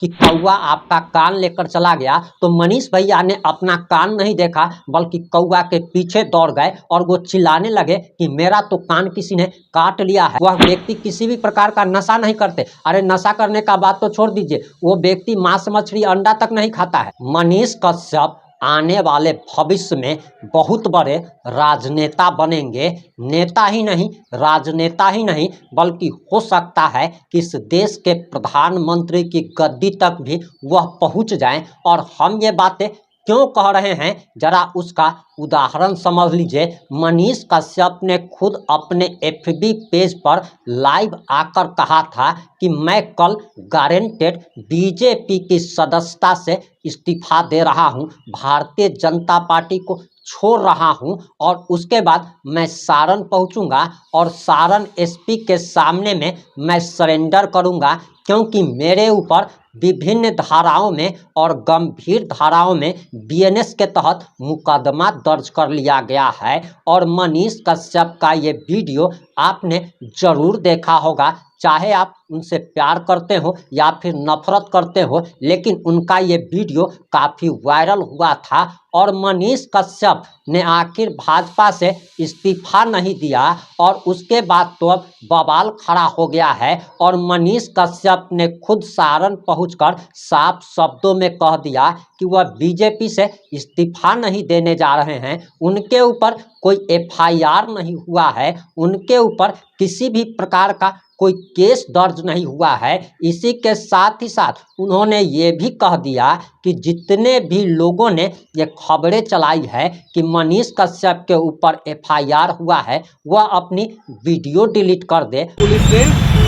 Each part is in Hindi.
कि कौवा आपका कान लेकर चला गया, तो मनीष भैया ने अपना कान नहीं देखा बल्कि कौवा के पीछे दौड़ गए और वो चिल्लाने लगे कि मेरा तो कान किसी ने काट लिया है। वह व्यक्ति किसी भी प्रकार का नशा नहीं करते। अरे नशा करने का बात तो छोड़ दीजिए, वो व्यक्ति मांस मछली अंडा तक नहीं खाता है। मनीष कश्यप आने वाले भविष्य में बहुत बड़े राजनेता बनेंगे। नेता ही नहीं, राजनेता ही नहीं, बल्कि हो सकता है कि इस देश के प्रधानमंत्री की गद्दी तक भी वह पहुंच जाएं। और हम ये बातें क्यों कह रहे हैं, जरा उसका उदाहरण समझ लीजिए। मनीष कश्यप ने खुद अपने FB पेज पर लाइव आकर कहा था कि मैं कल गारंटेड BJP की सदस्यता से इस्तीफा दे रहा हूं, भारतीय जनता पार्टी को छोड़ रहा हूं और उसके बाद मैं सारण पहुंचूंगा और सारण SP के सामने में मैं सरेंडर करूंगा, क्योंकि मेरे ऊपर विभिन्न धाराओं में और गंभीर धाराओं में BNS के तहत मुकदमा दर्ज कर लिया गया है। और मनीष कश्यप का ये वीडियो आपने जरूर देखा होगा, चाहे आप उनसे प्यार करते हो या फिर नफरत करते हो, लेकिन उनका ये वीडियो काफ़ी वायरल हुआ था। और मनीष कश्यप ने आखिर भाजपा से इस्तीफा नहीं दिया और उसके बाद तो अब बवाल खड़ा हो गया है। और मनीष कश्यप ने खुद सारण पहुंचकर साफ शब्दों में कह दिया कि वह BJP से इस्तीफा नहीं देने जा रहे हैं। उनके ऊपर कोई FIR नहीं हुआ है, उनके ऊपर किसी भी प्रकार का कोई केस दर्ज नहीं हुआ है। इसी के साथ ही साथ उन्होंने ये भी कह दिया कि जितने भी लोगों ने ये खबरें चलाई है कि मनीष कश्यप के ऊपर FIR हुआ है, वह अपनी वीडियो डिलीट कर दे। पुलिस ने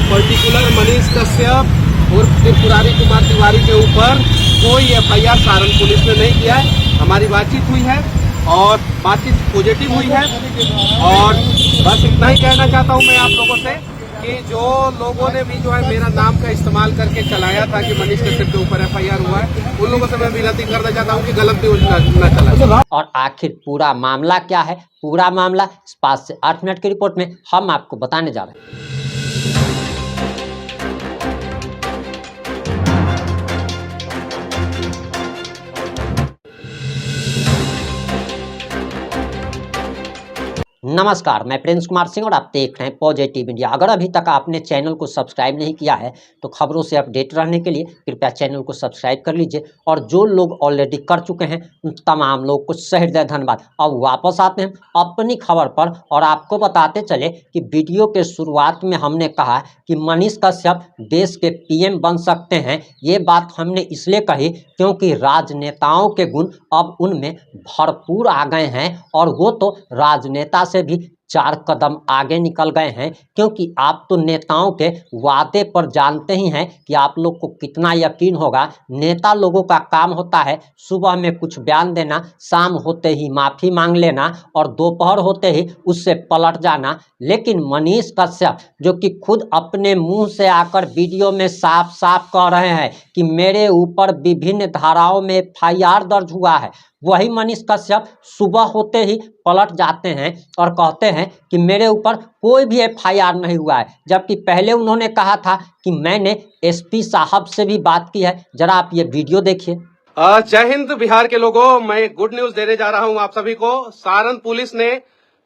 पर्टिकुलर मनीष कश्यप और त्रिपुरारी कुमार तिवारी के ऊपर कोई FIR सारण पुलिस ने नहीं किया है। हमारी बातचीत हुई है और बातचीत पॉजिटिव हुई है। और बस इतना ही कहना चाहता हूँ मैं आप लोगों से कि जो लोगों ने भी जो है मेरा नाम का इस्तेमाल करके चलाया था कि मनीष कश्यप के ऊपर FIR हुआ है, उन लोगों से मैं विनती करना चाहता हूँ कि गलत न्यूज न चला। और आखिर पूरा मामला क्या है, पूरा मामला इस 5 से 8 मिनट की रिपोर्ट में हम आपको बताने जा रहे हैं। नमस्कार, मैं प्रिंस कुमार सिंह और आप देख रहे हैं पॉजिटिव इंडिया। अगर अभी तक आपने चैनल को सब्सक्राइब नहीं किया है तो खबरों से अपडेट रहने के लिए कृपया चैनल को सब्सक्राइब कर लीजिए। और जो लोग ऑलरेडी कर चुके हैं उन तमाम लोग को सहृदय धन्यवाद। अब वापस आते हैं अपनी खबर पर और आपको बताते चले कि वीडियो के शुरुआत में हमने कहा कि मनीष कश्यप देश के PM बन सकते हैं। ये बात हमने इसलिए कही क्योंकि राजनेताओं के गुण अब उनमें भरपूर आ गए हैं और वो तो राजनेता से भी 4 कदम आगे निकल गए हैं। क्योंकि आप तो नेताओं के वादे पर जानते ही हैं कि आप लोग को कितना यकीन होगा। नेता लोगों का काम होता है सुबह में कुछ बयान देना, शाम होते ही माफ़ी मांग लेना और दोपहर होते ही उससे पलट जाना। लेकिन मनीष कश्यप जो कि खुद अपने मुंह से आकर वीडियो में साफ साफ कह रहे हैं कि मेरे ऊपर विभिन्न धाराओं में FIR दर्ज हुआ है, वही मनीष कश्यप सुबह होते ही पलट जाते हैं और कहते हैं कि मेरे ऊपर कोई भी FIR नहीं हुआ है। जबकि पहले उन्होंने कहा था कि मैंने SP साहब से भी बात की है। जरा आप ये वीडियो देखिए। जय हिंद बिहार के लोगों, मैं गुड न्यूज देने जा रहा हूं आप सभी को। सारण पुलिस ने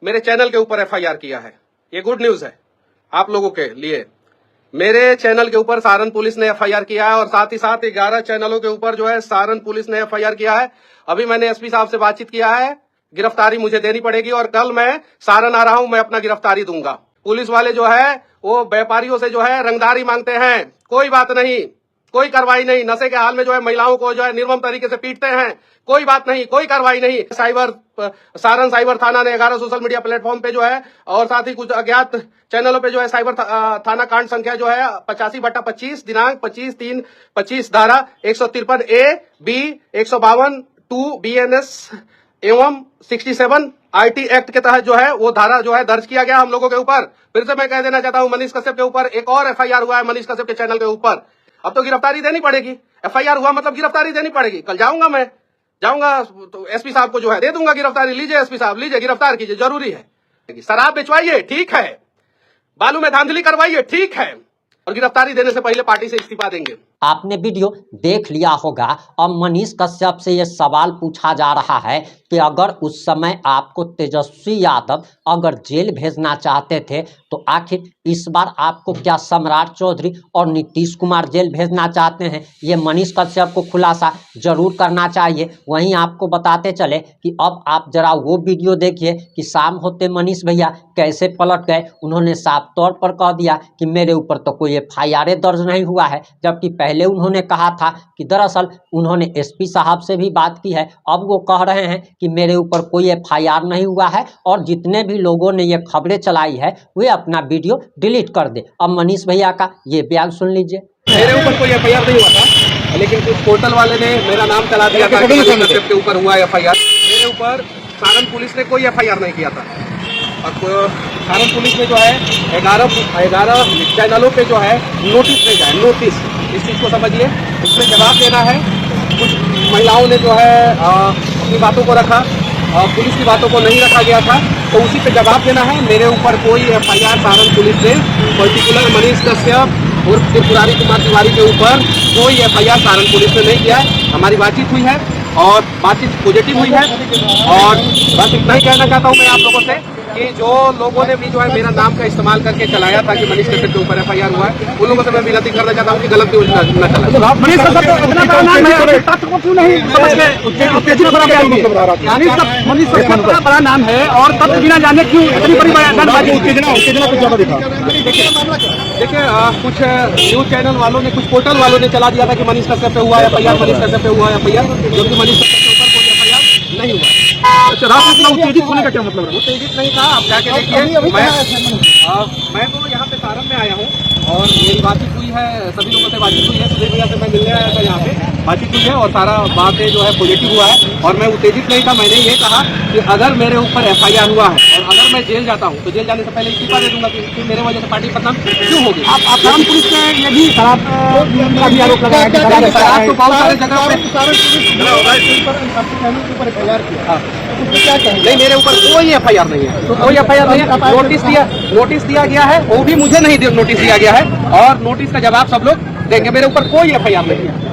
मेरे चैनल के ऊपर FIR किया है। ये गुड न्यूज है आप लोगों के लिए। मेरे चैनल के ऊपर सारण पुलिस ने FIR किया है और साथ ही साथ 11 चैनलों के ऊपर जो है सारण पुलिस ने FIR किया है। अभी मैंने SP साहब से बातचीत किया है, गिरफ्तारी मुझे देनी पड़ेगी और कल मैं सारण आ रहा हूं, मैं अपना गिरफ्तारी दूंगा। पुलिस वाले जो है वो व्यापारियों से जो है रंगदारी मांगते हैं, कोई बात नहीं, कोई कार्रवाई नहीं। नशे के हाल में जो है महिलाओं को जो है निर्मम तरीके से पीटते हैं, कोई बात नहीं, कोई कार्रवाई नहीं। सारण साइबर थाना ने 11 सोशल मीडिया प्लेटफॉर्म पे जो है और साथ ही कुछ अज्ञात चैनलों पे जो है साइबर थाना कांड संख्या जो है 85/25 दिनांक 25/3/25 धारा 153A/B 152 2 BNS एवं 67 IT एक्ट के तहत जो है वो धारा जो है दर्ज किया गया हम लोगों के ऊपर। फिर से मैं कह देना चाहता हूं, मनीष कश्यप के ऊपर एक और FIR हुआ है, मनीष कश्यप के चैनल के ऊपर। अब तो गिरफ्तारी देनी पड़ेगी। FIR हुआ मतलब गिरफ्तारी देनी पड़ेगी। कल जाऊंगा, मैं जाऊंगा तो SP साहब को जो है दे दूंगा गिरफ्तारी। लीजिए SP साहब, लीजिए, गिरफ्तार कीजिए, जरूरी है। शराब बेचवाइए, ठीक है, बालू में धांधली करवाइए, ठीक है, और गिरफ्तारी देने से पहले पार्टी से इस्तीफा देंगे। आपने वीडियो देख लिया होगा। अब मनीष कश्यप से ये सवाल पूछा जा रहा है कि अगर उस समय आपको तेजस्वी यादव अगर जेल भेजना चाहते थे तो आखिर इस बार आपको क्या सम्राट चौधरी और नीतीश कुमार जेल भेजना चाहते हैं? ये मनीष कश्यप को खुलासा जरूर करना चाहिए। वहीं आपको बताते चले कि अब आप जरा वो वीडियो देखिए कि शाम होते मनीष भैया कैसे पलट गए। उन्होंने साफ तौर पर कह दिया कि मेरे ऊपर तो कोई FIR दर्ज नहीं हुआ है, जबकि पहले उन्होंने कहा था कि दरअसल उन्होंने SP साहब से भी बात की है। अब वो कह रहे हैं कि मेरे ऊपर कोई FIR नहीं हुआ है और जितने भी लोगों ने ये खबरें चलाई है वे अपना वीडियो डिलीट कर दे। अब मनीष भैया का ये बयान सुन लीजिए। मेरे ऊपर कोई FIR नहीं हुआ था, लेकिन कुछ पोर्टल वाले ने मेरा नाम चला दिया था कि मनीष कश्यप के ऊपर हुआ FIR। मेरे ऊपर सारण पुलिस ने कोई FIR नहीं किया था। और सारण पुलिस ने जो है 11 चैनलों पे जो है नोटिस भेजा है। नोटिस, इस चीज़ को समझिए, उसमें जवाब देना है। कुछ महिलाओं ने जो है अपनी बातों को रखा, पुलिस की बातों को नहीं रखा गया था, तो उसी पे जवाब देना है। मेरे ऊपर कोई FIR सारण पुलिस ने पर्टिकुलर मनीष कश्यप और त्रिपुरारी कुमार तिवारी के ऊपर कोई FIR सारण पुलिस ने नहीं किया है। हमारी बातचीत हुई है और बातचीत पॉजिटिव हुई है। और बस इतना ही कहना चाहता हूँ मैं आप लोगों से कि जो लोगों ने भी जो है मेरा नाम का इस्तेमाल करके चलाया था कि मनीष कश्यप के ऊपर FIR हुआ है, उन लोगों से मैं विनती करना चाहता हूँ कि गलत न्यूज न चला। मनीष कश्यप इतना बड़ा नाम है, तथ्य को क्यों नहीं समझ के उत्तेजित बड़ा बयान दिए? मनीष कश्यप का बड़ा नाम है और तथ्य बिना जाने क्यों इतनी बड़ी बयानबाजी? उत्तेजना कुछ ज्यादा दिखा। देखिए, कुछ न्यूज चैनल वालों ने, कुछ पोर्टल वालों ने चला दिया था कि मनीष कश्यप पे हुआ FIR, मनीष कश्यप पे हुआ FIR, जबकि मनीष कश्यप के ऊपर कोई FIR नहीं हुआ। अच्छा, रात में उत्तेजित होने का क्या मतलब है? उत्तेजित नहीं था, आप जाके देखिए। मैं तो यहाँ पे सारण में आया हूँ और मेरी बातचीत हुई है, सभी लोगों से बातचीत हुई है। सुधीर भैया से मैं मिलने आया था, यहाँ पे बातचीत हुई है और सारा बातें जो है पॉजिटिव हुआ है। और मैं उत्तेजित नहीं था। मैंने ये कहा कि अगर मेरे ऊपर FIR हुआ है और अगर मैं जेल जाता हूँ तो जेल जाने से पहले इस्तीफा दे दूंगा कि मेरे वजह से पार्टी बदनाम क्यों होगी। आप सारण पुलिस ने ये भी शराब का भी आरोप लगाया कि शराब तो बहुत सारे जगह पे नहीं, मेरे ऊपर कोई FIR नहीं है, कोई FIR नहीं है। नोटिस दिया गया है, वो भी मुझे नहीं नोटिस दिया गया है और नोटिस का जवाब सब लोग देंगे। मेरे ऊपर कोई FIR नहीं है।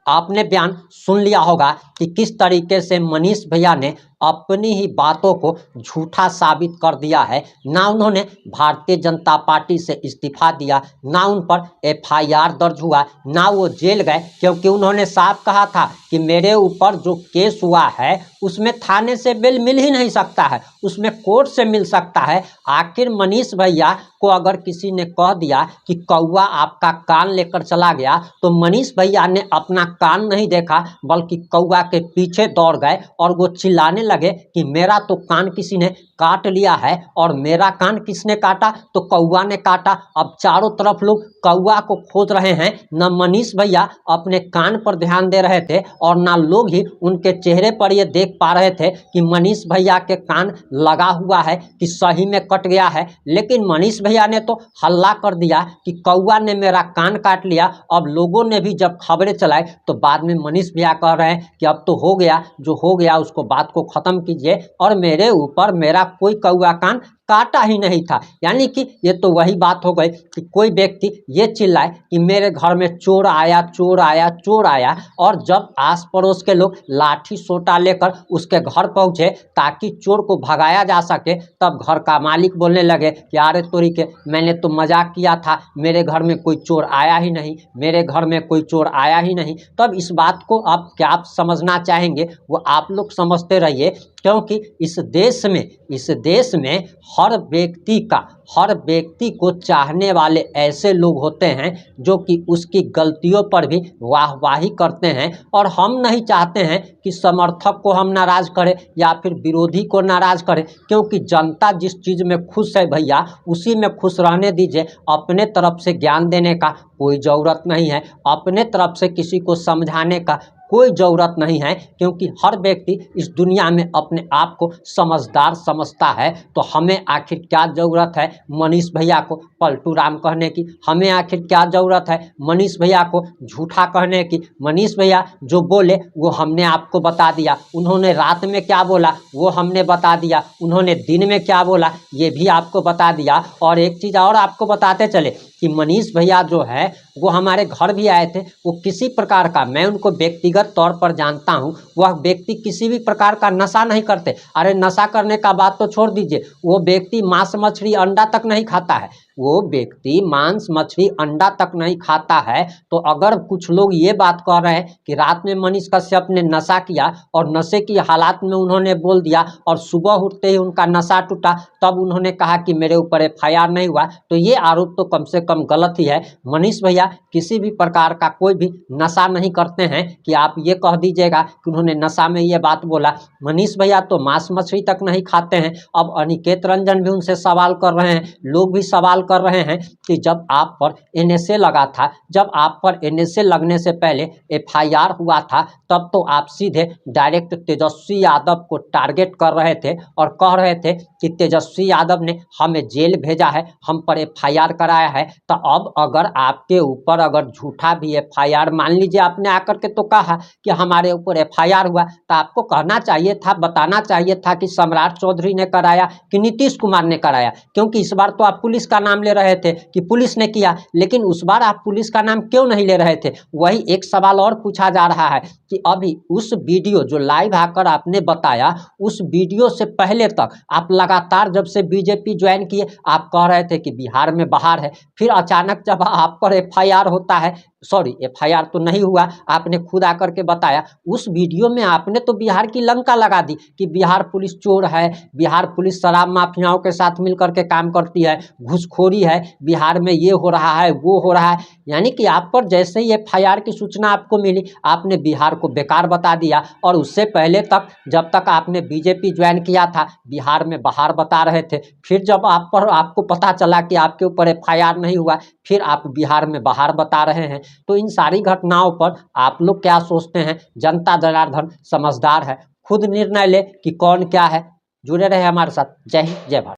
आपने बयान सुन लिया होगा कि किस तरीके से मनीष भैया ने अपनी ही बातों को झूठा साबित कर दिया है। ना उन्होंने भारतीय जनता पार्टी से इस्तीफा दिया, ना उन पर FIR दर्ज हुआ, ना वो जेल गए, क्योंकि उन्होंने साफ कहा था कि मेरे ऊपर जो केस हुआ है उसमें थाने से बेल मिल ही नहीं सकता है, उसमें कोर्ट से मिल सकता है। आखिर मनीष भैया को अगर किसी ने कह दिया कि कौवा आपका कान लेकर चला गया, तो मनीष भैया ने अपना कान नहीं देखा बल्कि कौवा के पीछे दौड़ गए और वो चिल्लाने लगे कि मेरा तो कान किसी ने काट लिया है। और मेरा कान किसने काटा? तो कौवा ने काटा। अब चारों तरफ लोग कौवा को खोज रहे हैं। न मनीष भैया अपने कान पर ध्यान दे रहे थे और ना लोग ही उनके चेहरे पर ये देख पा रहे थे कि मनीष भैया के कान लगा हुआ है कि सही में कट गया है। लेकिन मनीष भैया ने तो हल्ला कर दिया कि कौवा ने मेरा कान काट लिया। अब लोगों ने भी जब खबरें चलाई तो बाद में मनीष भैया कह रहे हैं कि अब तो हो गया, जो हो गया उसको बात को खत्म कीजिए और मेरे ऊपर मेरा कोई कौवा कान काटा ही नहीं था। यानी कि ये तो वही बात हो गई कि कोई व्यक्ति ये चिल्लाए कि मेरे घर में चोर आया, चोर आया, चोर आया, और जब आस पड़ोस के लोग लाठी सोटा लेकर उसके घर पहुंचे ताकि चोर को भगाया जा सके, तब घर का मालिक बोलने लगे कि अरे तोरी के, मैंने तो मजाक किया था, मेरे घर में कोई चोर आया ही नहीं, मेरे घर में कोई चोर आया ही नहीं। तब इस बात को आप क्या समझना चाहेंगे वो आप लोग समझते रहिए, क्योंकि इस देश में हर व्यक्ति को चाहने वाले ऐसे लोग होते हैं जो कि उसकी गलतियों पर भी वाहवाही करते हैं। और हम नहीं चाहते हैं कि समर्थक को हम नाराज करें या फिर विरोधी को नाराज करें, क्योंकि जनता जिस चीज़ में खुश है भैया उसी में खुश रहने दीजिए। अपने तरफ से ज्ञान देने का कोई ज़रूरत नहीं है, अपने तरफ से किसी को समझाने का कोई ज़रूरत नहीं है, क्योंकि हर व्यक्ति इस दुनिया में अपने आप को समझदार समझता है। तो हमें आखिर क्या ज़रूरत है मनीष भैया को पलटू राम कहने की? हमें आखिर क्या ज़रूरत है मनीष भैया को झूठा कहने की? मनीष भैया जो बोले वो हमने आपको बता दिया, उन्होंने रात में क्या बोला वो हमने बता दिया, उन्होंने दिन में क्या बोला ये भी आपको बता दिया। और एक चीज़ और आपको बताते चले कि मनीष भैया जो है वो हमारे घर भी आए थे। वो किसी प्रकार का, मैं उनको व्यक्तिगत तौर पर जानता हूँ, वह व्यक्ति किसी भी प्रकार का नशा नहीं करते। अरे नशा करने का बात तो छोड़ दीजिए, वो व्यक्ति मांस मछली अंडा तक नहीं खाता है। वो व्यक्ति मांस मछली अंडा तक नहीं खाता है। तो अगर कुछ लोग ये बात कह रहे हैं कि रात में मनीष कश्यप ने नशा किया और नशे की हालात में उन्होंने बोल दिया और सुबह उठते ही उनका नशा टूटा, तब उन्होंने कहा कि मेरे ऊपर FIR नहीं हुआ, तो ये आरोप तो कम से कम गलत ही है। मनीष भैया किसी भी प्रकार का कोई भी नशा नहीं करते हैं कि आप ये कह दीजिएगा कि उन्होंने नशा में ये बात बोला। मनीष भैया तो मांस मछली तक नहीं खाते हैं। अब अनिकेत रंजन भी उनसे सवाल कर रहे हैं, लोग भी सवाल कर रहे हैं कि जब आप पर NSA लगा था, जब आप पर NSA लगने से पहले FIR हुआ था, तब तो आप सीधे डायरेक्ट तेजस्वी यादव को टारगेट कर रहे थे और कह रहे थे कि तेजस्वी यादव ने हमें जेल भेजा है, हम पर FIR कराया है। तो अब अगर आपके ऊपर अगर झूठा भी FIR, मान लीजिए आपने आकर के तो कहा कि हमारे ऊपर FIR हुआ, तो आपको कहना चाहिए था, बताना चाहिए था कि सम्राट चौधरी ने कराया कि नीतीश कुमार ने कराया। क्योंकि इस बार तो आप पुलिस का नाम ले रहे थे कि पुलिस ने किया, लेकिन उस बार आप पुलिस का नाम क्यों नहीं ले रहे थे? वही एक सवाल और पूछा जा रहा है कि अभी उस वीडियो जो लाइव आकर आपने बताया, उस वीडियो से पहले तक आप लगातार जब से बीजेपी ज्वाइन किए आप कह रहे थे कि बिहार में बाहर है, फिर अचानक जब आप पर FIR होता है, सॉरी FIR तो नहीं हुआ, आपने खुद आकर के बताया, उस वीडियो में आपने तो बिहार की लंका लगा दी कि बिहार पुलिस चोर है, बिहार पुलिस शराब माफियाओं के साथ मिलकर के काम करती है, घूसखोरी है, बिहार में ये हो रहा है वो हो रहा है। यानी कि आप पर जैसे ही FIR की सूचना आपको मिली, आपने बिहार को बेकार बता दिया। और उससे पहले तक, जब तक आपने बीजेपी ज्वाइन किया था, बिहार में बाहर बता रहे थे। फिर जब आपको पता चला कि आपके ऊपर FIR नहीं हुआ, फिर आप बिहार में बाहर बता रहे हैं। तो इन सारी घटनाओं पर आप लोग क्या सोचते हैं? जनता जनार्दन समझदार है, खुद निर्णय ले कि कौन क्या है। जुड़े रहे हमारे साथ। जय हिंद, जय भारत।